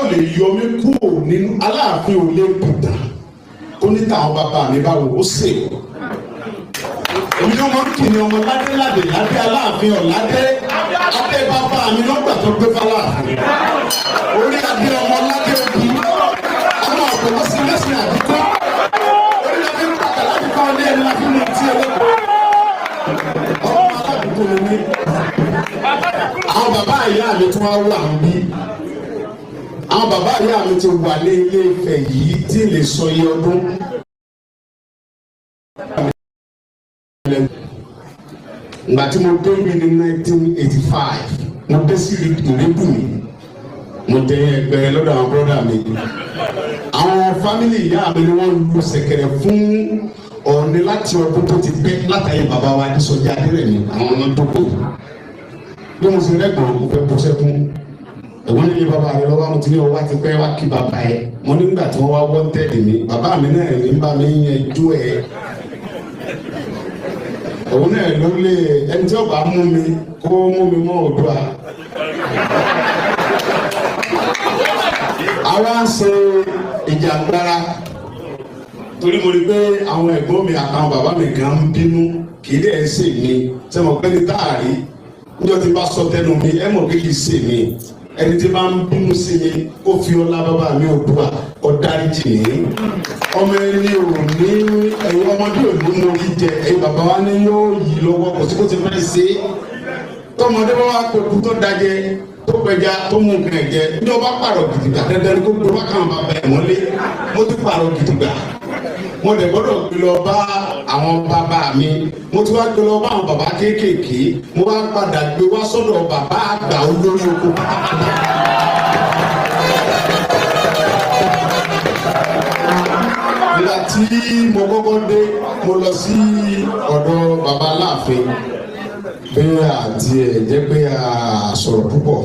lè yọ mí kúrò nínú Aláàfin ò lè bùdà ó ní tàwọn bàbá mi báwo ó sè o. Èmi ló máa ń kí ni ọmọ ládé Aláàfin ọ̀ládé adé bàbá mi lọ́gbà tó gbé fáláàfin. Orí adé ọmọ ládé òbí ọmọ ọ̀pọ̀lọpọ̀ sí lẹ́sìn àdúgbò. Orí adé ń pàtàkì láti kọ́ ọdẹ ẹni láti mú ti ẹlẹ́kọ̀ọ́. Ọmọ aládùúgbò mi ní. Àwọn bàbá ìyá mi tún wá wà níbí. Àwọn bàbá ìyá mi ti wà ní Ilé Ifẹ̀ yìí tí lè sọ iye ọdún. Ìgbà tí mo dé ibi ní 1985 mo dé sí ìrẹ́bù mi mo jẹ ẹgbẹ́ lọ́dọ̀ àwọn bọ́dà mi. Àwọn fámìlì ìyá mi ni wọ́n lu ṣẹ̀kẹ̀rẹ̀ fún Ọọ̀ni láti ọdún tó ti pẹ́ látàyè bàbá wa Adésọjí Adérẹ̀mí àwọn ọmọ tó kù. Bí mo ṣe rẹ́gbọ̀n mo fẹ́ bọ́ sẹ́kún. Ẹ̀wọ́n nílé bàbá rẹ̀ lọ́wọ́ mo ti ní ọwọ́ àti pẹ́ wá kí bàbá ẹ̀. Mo nígbà tí wọ́n wá wọ́n tẹ̀lé mi bàbá mi náà ní bá mi yanjú ẹ̀. Òun náà ló lé ẹni tí ó bá mú mi kó mú mi mọ́ Oòduà. Àwa ń ṣe ìjàngbara torí mo rí pé àwọn ẹ̀gbọ́n mi àtàwọn bàbá mi kan ń bínú kì í dẹ̀ ṣe mi ṣe mọ̀ pé ní táàrí níjọ́ tí bá sọ tẹnu mi ẹ mọ̀ pé kì í ṣe mi ẹni tí bá ń bínú sí mi ó fi ọlá bàbá mi Oòduà ọ̀dáríjì ní ọmọ ẹni ò ní ẹ̀yin ọmọdé ò ní mo rí jẹ ẹ̀yin bàbá wa ní yóò yí lọ́wọ́ kò sí kó ti fẹ́ ṣe tọmọdé bá wà pẹ̀lú tó dájẹ́ tó pẹja tó mú nǹkan ẹ̀jẹ̀ ní ọba pààrọ̀ gidigba dandan kó gbé wákàtí bàbá ẹ̀ mọ́lé mo ti pààrọ̀ gidigba mo dẹ̀ gbọ́dọ̀ gbé lọ bá àwọn bàbá mi mo ti wá gbé lọ bá àwọn bàbá kéékèèké mo wá padà gbé wá sọ́dọ̀ bàbá àgbà olórí oko. Nígbà tí mo kọ́kọ́ dé mo lọ sí ọ̀dọ̀ bàbá Aláàfin bẹ́ẹ̀ àti ẹ̀ jẹ́ pé a sọ̀rọ̀ púpọ̀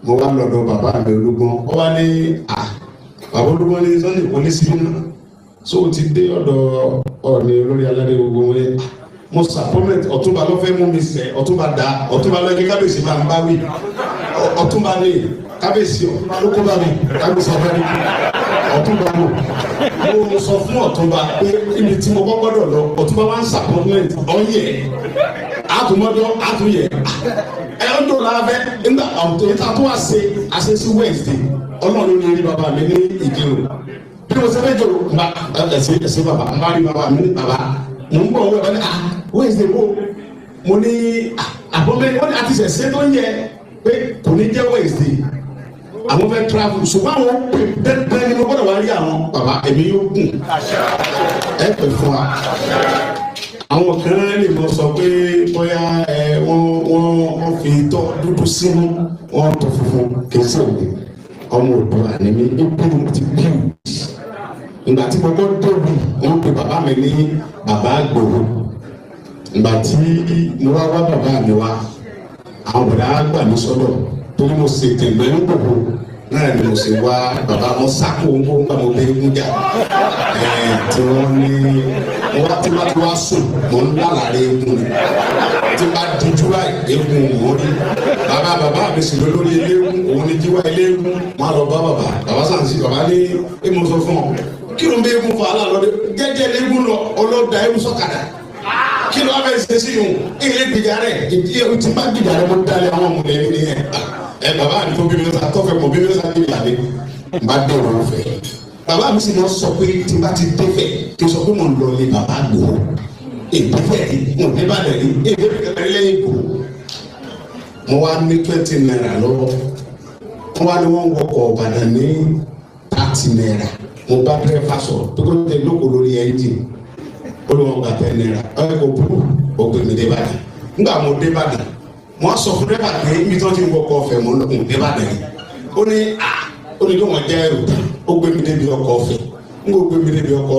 mo wá lọ́dọ̀ bàbá mi Olúgbọ́n ó wá ní bàbá Olúgbọ́n ní Sunday ìpọ́nlé sí nínú so ti dé ọ̀dọ̀ Ọọ̀ni olórí aládé gbogbo wọn yẹn mo sàpọ́mẹ̀t Ọ̀túnba ló fẹ́ mú mi sẹ́ Ọ̀túnba dá Ọ̀túnba ló yẹ kí kábíyèsí máa ń bá wí Ọ̀túnba ní kábíyèsí Ọ̀túnba ló kó bá mi kábíyèsí ọ̀fẹ́ mi Ọ̀túnba mọ̀ mo sọ fún Ọ̀túnba pé ibi tí mo kọ́kọ́ dọ̀ lọ Ọ̀túnba wá ń sàpọ́mẹ̀t ọ̀yẹ̀ àtúmọ̀dọ́ àtúnyẹ̀ ẹ̀ ń dọ̀ láfẹ́ nígbà ìta tó wá ṣe àṣeṣí Wednesday Ọlọ́run ní rí bàbá mi ní Ìkirun bí mo ṣe fẹ́ jọ ẹsẹ̀ bàbá n bá rí bàbá mi ní bàbá mo ń bọ̀ wọ́n bá ní Wednesday bò mo ní àbọ̀bẹ́ wọ́n ní àti ṣẹ̀ṣẹ̀ tó ń yẹ pé kò ní jẹ́ Wednesday àwọn fẹ́ travel ṣùgbọ́n àwọn pè ni mo gbọ́dọ̀ wá rí àwọn bàbá èmi yóò gùn ẹ pè fún wa. Àwọn kan lè mọ sọ pé bóyá wọ́n fi tọ́ dúdú sínú wọ́n tọ́ funfun kì í sọ̀rọ̀ ọmọ Oòduà ni mi ìpinnu ti bí o. Ìgbà tí mo gbọ́ tóbi wọ́n pe bàbá mi ní bàbá Ìgbòho. Ìgbà tí mo wá bàbá mi wá àwọn bọ̀dá gbà mí sọ́dọ̀ torí mo ṣe tẹ̀gbẹ́ ń Ìgbòho náà ni mo ṣe wá bàbá wọn sáko ń gbà mo bẹ egun jà tí wọ́n ní mo wá tí wọ́n ti wá sùn mo ń lálàrí egun ni tí wọ́n bá díjú egun wọ́n rí bàbá mi sì lọ lórí eléegun òun ni jíwá eléegun wọn lọ bá bàbá sàǹsì bàbá ní èmo sọ fún ọ kí ló ń bẹ egun fọ alálọ́dẹ jẹ́jẹ́ eléegun lọ ọlọ́dà egun sọ̀kadà kí ló wá fẹ́ ṣe sí yòó ilé gbìjà rẹ̀ tí bá gbìjà rẹ̀ mo dalẹ̀ àwọn ọmọ rẹ̀ ní bàbá mi tó bí mi lọ́sà tọ́fẹ̀ mọ̀ bí mi lọ́sà bí mi làbẹ́ n bá dé òun fẹ́ bàbá mi sì máa sọ pé tí n bá ti dẹ́fẹ̀ kí n sọ pé mo ń lọ ilé bàbá Ìgbòho èdèfẹ̀ rí mo ní bá dẹ̀ rí èdèfẹ̀ kẹlẹ́ lẹ́yìn Ìgbòho mo wá ní 20 naira lọ́wọ́ mo wá ní wọ́n wọkọ̀ Ìbàdàn ní 30 naira mo bá dẹ́fà sọ̀rọ̀ tó kọ́ tẹ lóko lórí ẹ́ńjìn olùwọ̀n gba 10 naira ọ̀rẹ́ kò burú ògbé mi dé Ìbàdàn nígbà mo dé Ìbàdàn wọ́n sọ fún dẹ́bà pé ibi tí wọ́n ti ń wọkọ̀ ọ̀fẹ́ mọ́ lókun dẹ́bà dẹ́rẹ́ ó ní kí wọ́n jẹ́ ẹrù ó gbé mi débi ọkọ̀ ọ̀fẹ́ n kò gbé mi débi ọkọ̀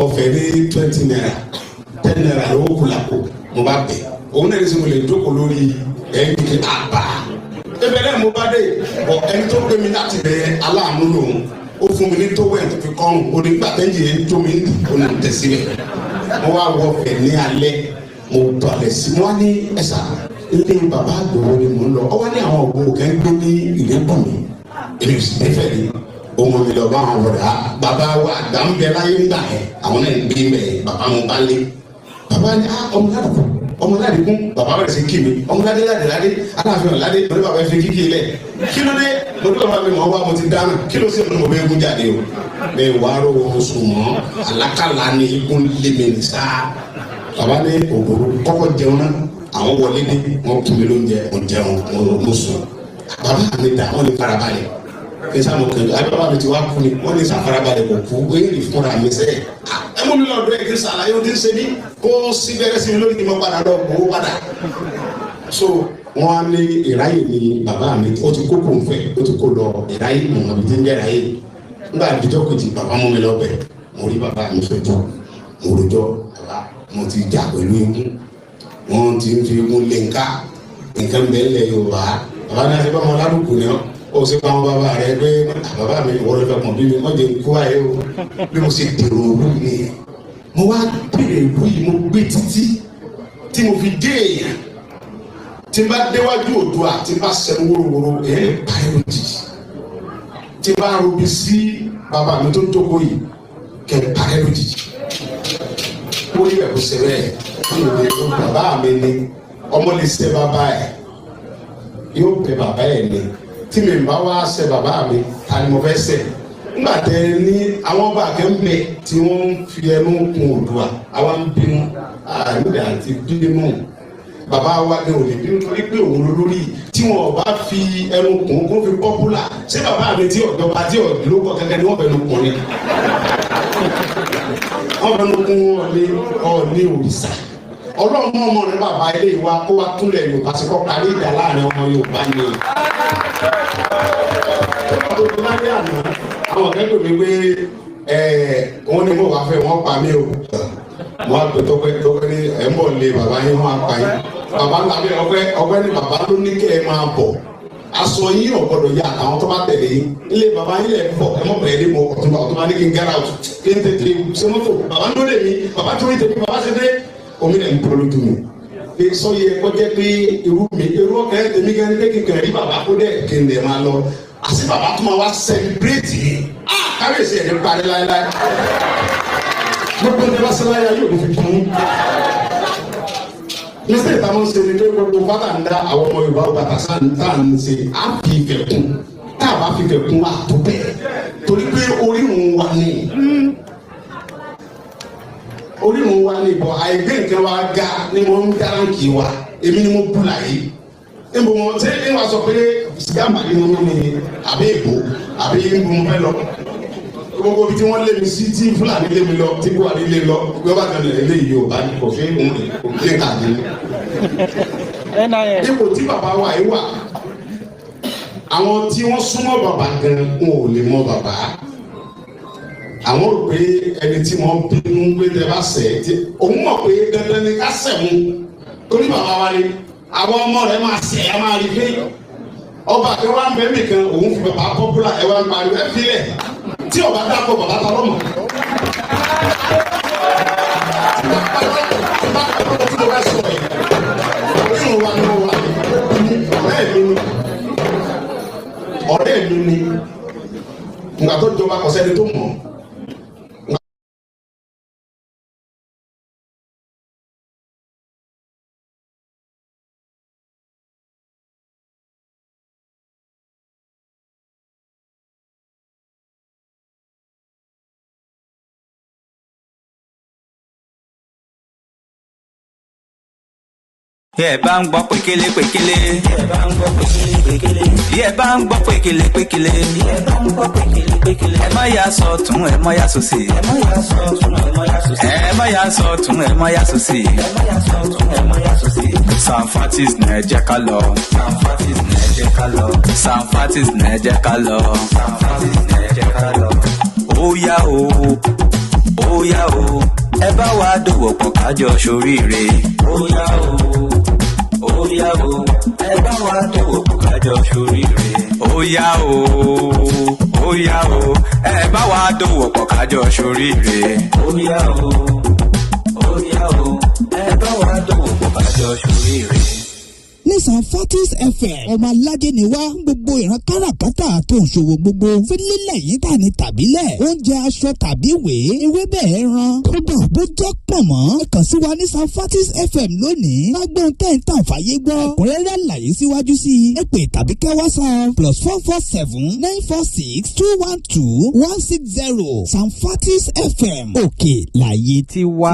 ọ̀fẹ́ ní 20 naira 10 naira lówó kù làkó mo bá bẹ̀ òun náà ní sọ mo lè jókòó lórí ẹni kí àbá ebe náà mo bá dé bọ̀ ẹni tó gbé mi láti bẹ aláàánú lòun ó fún mi ní tówó ẹ̀ tó fi kọ́rùn ó ní gbàtẹ́jì yẹn tó mi ní ó ní tẹ̀síbẹ̀ mo wá wọ ọ̀fẹ́ ní alẹ́ mo balẹ̀ sí mo wá ní ẹ̀sà ilé bàbá Ìgbòho ni mò ń lọ ọ wá ní àwọn ògbó kẹ́ ń gbé ní Ìrẹ́pọ̀mí èmi sì nífẹ̀ẹ́ ni ó mọ mi lọ bá àwọn ọ̀rẹ́ bàbá wa àgbà ń bẹ láyé ńgbà yẹn àwọn náà ń gbé mẹ́ bàbá mo bá lé bàbá ní ọmọ láti kún bàbá rẹ̀ sí kí mi ọmọ ládé aláàfin ọ̀ládé lórí bàbá fi kíkì lẹ̀ kí ló dé mo tó bàbá mi mọ̀ wá mo ti dáná kí ló sì ń mo bẹ́ẹ̀ gún jáde o bẹ́ẹ̀ wàá rò oṣù mọ́ alákàlà ni ikún lé mi ní sáà bàbá ní òbòrò kọ́kọ́ jẹun náà àwọn wọlé dé wọn kún mi lóúnjẹ mo jẹun mo sùn bàbá mi dà wọn ní farabalẹ̀ kẹsàn mo kẹjọ àbí bàbá mi ti wá kú ni wọn ní sàfarabalẹ̀ kò kú ó yẹ fúnra mi sẹ́yìn ẹ mú mi lọ ọdún ẹ kí sàlàyé o ti ń ṣe ní kó sí bẹ̀rẹ̀ sí mi lórí kí n padà lọ kó padà so wọn ní ìráyè ni bàbá mi ó ti kó kó nfẹ ó ti kó lọ ìráyè mọ̀ àbí tí ń jẹ́ ìráyè nígbà àdìjọ́ kejì bàbá mú mi lọ bẹ̀ mo rí bàbá mi fẹ́ mo rojọ́ bàbá mo ti jà pẹ̀lú egun wọn ti ń fi egun lé nǹkan bẹ́ẹ̀ lẹ̀ Yorùbá bàbá náà ṣe bá wọn ládùúgbò ni ó ṣe bá wọn bàbá rẹ pé bàbá mi ìwọ ló fẹ́ mọ̀ bí mi wọ́n jẹ́ nkú ayé o bí mo ṣe dèrò òru ni mo wá bèrè ìlú yìí mo gbé títí tí mo fi dé èèyàn tí n bá déwájú Oòduà tí n bá sẹ́nu wórówóró èyí pa ẹ̀ lójijì tí n bá robi sí bàbá mi tó ń jókòó yìí kẹ́ ẹ̀ pa ẹ̀ lójijì ó yẹ kó ṣe bẹ́ẹ̀ kí n lè lo bàbá mi ni ọmọ lè ṣe bàbá ẹ̀ yóò bẹ bàbá ẹ̀ ni tí mi bá wá ṣe bàbá mi ta ni mo fẹ́ ṣe nígbà tẹ ní àwọn ọba akẹ́mbẹ tí wọ́n ń fi ẹnu kun Oòduà àwa ń bínú àìmọ̀dé àti bínú bàbá wa ní òní bínú torí pé òun lórí tí wọn bá fi ẹnu kun kó fi pọ́pùlà ṣé bàbá mi tí ọ̀dọ́ba tí ọ̀dọ́lókọ kẹ́kẹ́ ni wọ́n fẹ́ nu kun ni wọ́n fẹ́ nu kun ọ̀ọ́ni òrìṣà ọlọ́run ọmọ rẹ bàbá ilé wa kó wa túnlẹ̀ Yorùbá sí kọ́ parí ìjà láàrin ọmọ Yorùbá ni àwọn akẹ́kọ̀ọ́ mi pé wọ́n ní mo wá fẹ́ wọ́n pa mí o mo á pè tọ́pẹ́ ní ẹ̀ ń bọ̀ lé bàbá yín wọ́n á pa yín bàbá ńlá mi ọpẹ́ ní bàbá ló ní kẹ́ ẹ máa bọ̀ aṣọ yín ọ̀gbọ́dọ̀ yá àtàwọn tó bá tẹ̀lé yín ilé bàbá yín lẹ̀ bọ̀ ẹ mọ̀ bẹ̀rẹ̀ dé mo ọ̀túnba ní kí n get out kí n tètè ṣe mọ́tò bàbá ń lóde mi bàbá tó ń tètè bàbá ṣe dé omi náà ń bọ̀ lójú mi sọ yẹ kó jẹ́ pé irú ọkẹ́ tèmi gan ni pé kíkan rí bàbá kó dẹ̀ kí n lè máa lọ àti bàbá tó máa wá sẹlẹbírẹ́tì kábíyèsí ẹ̀ ní parí láéláé gbogbo ní wàá sẹláyà yóò ní fi kún ní sèé tá a máa ń ṣe ní pé gbogbo bàtà ń dá àwọn ọmọ Yorùbá bàtà sáà ń tà ń ṣe á fi ìfẹ́ kún tá a bá fi ìfẹ́ kún á tó bẹ́ẹ̀ torí pé orírun wa ni orírun wa ni bọ̀ àìgbé nǹkan wa ga ni mo ń dáránkì wa èmi ni mo bú láyé nbọ wọn ṣe é wá sọ pé sìgá màdì mo ní àbí èbó àbí nbọ mo fẹ́ lọ gbogbo ibi tí wọ́n lé mi sí tí Fúlàní lé mi lọ tí Buhari lé lọ gbọ́dọ̀ kan eléyìí yóò bá ní kò fi ń lé káàdì. ipò tí bàbá wa yìí wà àwọn tí wọ́n súnmọ́ bàbá gan wọn ò lè mọ bàbá àwọn rò pé ẹni tí wọ́n bínú pé tẹ bá sẹ̀ òun mọ̀ pé dandan ni ká sẹ̀ mu torí bàbá wa ni àwọn ọmọ rẹ máa sẹ̀ ẹ́ máa rí pé ọba àti wa ń bẹ nìkan òun fi bàbá pọ́pùlà ẹ̀ wá ń pariwo ẹ̀ filẹ̀ tí ọba dàpọ̀ bàbá ta lọ́mọ. ọ̀rẹ́ mi ni nǹkan tó jọba kọ̀sẹ́ni tó mọ̀. Yẹ bá ń gbọ́ pékélé pékélé. Yẹ bá ń gbọ́ pékélé pékélé. Yẹ bá ń gbọ́ pékélé pékélé. Yẹ bá ń gbọ́ pékélé pékélé. Ẹ má yà sọ́tún ẹ má yà sósì. Ẹ má yà sọ́tún ẹ má yà sósì. Ẹ má yà sọ́tún ẹ má yà sósì. Ẹ má yà sọ́tún ẹ má yà sósì. Sanfatis ní ẹ jẹ́ ká lọ. Sanfatis ní ẹ jẹ́ ká lọ. Sanfatis ní ẹ jẹ́ ká lọ. Sanfatis ní ẹ jẹ́ ká lọ. Ó yá o, ó yá o, ẹ bá wa dòwò pọ̀ kájọ ṣoríire. Ó yá o. Óyá o, ẹ bá wa dòwò pọ̀ kájọ ṣoríire. Óyá o, óyá o, ẹ bá wa dòwò pọ̀ kájọ ṣoríire. Óyá o, óyá o, ẹ bá wa dòwò pọ̀ kájọ ṣoríire. nísàn Fortis FM ọmọ aládé ni wá gbogbo ìran káràkátà tó ń ṣòwò gbogbo fílílẹ̀ yìí tà ní tàbílẹ̀ oúnjẹ aṣọ tàbí ìwé ewébẹ̀ ẹran kódà bó jẹ́ pọ̀nmọ́ ẹ kàn sí wa nísàn Fortis FM lónìí lágbọ́n tẹ̀ ń tàn fàyè gbọ́ ẹ̀kúnrẹ́rẹ́ àlàyé síwájú sí i ẹ pè tàbí kẹ́ WhatsApp +447-946-212-160 Sam Fortis FM òkè láyé tí wá.